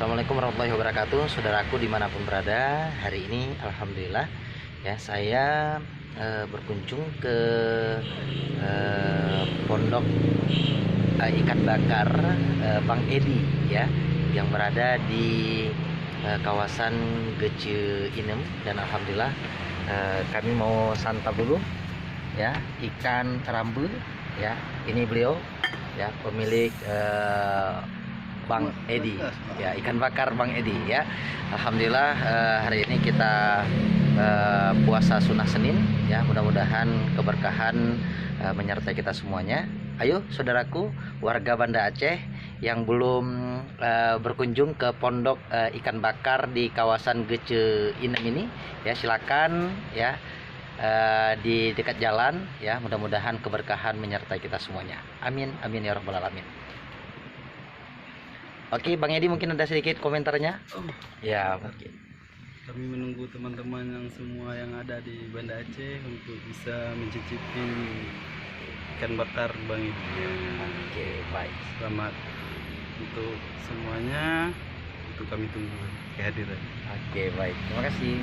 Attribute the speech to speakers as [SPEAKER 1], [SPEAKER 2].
[SPEAKER 1] Assalamualaikum warahmatullahi wabarakatuh, saudaraku dimanapun berada. Hari ini alhamdulillah ya saya berkunjung ke pondok ikan bakar Bang Edi ya, yang berada di kawasan Gece Inem. Dan alhamdulillah kami mau santap dulu ya ikan rambu ya. Ini beliau ya, pemilik Bang Edi ya, ikan bakar Bang Edi ya. Alhamdulillah hari ini kita puasa sunnah Senin ya, mudah-mudahan keberkahan menyertai kita semuanya. Ayo saudaraku warga Banda Aceh yang belum berkunjung ke pondok ikan bakar di kawasan Gece Inem ini ya, silakan ya, di dekat jalan ya, mudah-mudahan keberkahan menyertai kita semuanya. Amin amin ya rabbal alamin. Oke, Bang Edi mungkin ada sedikit komentarnya. Ya, mungkin.
[SPEAKER 2] Kami menunggu teman-teman yang semua yang ada di Banda Aceh untuk bisa mencicipi ikan bakar Bang Edi.
[SPEAKER 1] Oke, baik.
[SPEAKER 2] Selamat untuk semuanya. Untuk kami tunggu kehadiran.
[SPEAKER 1] Oke, baik. Terima kasih.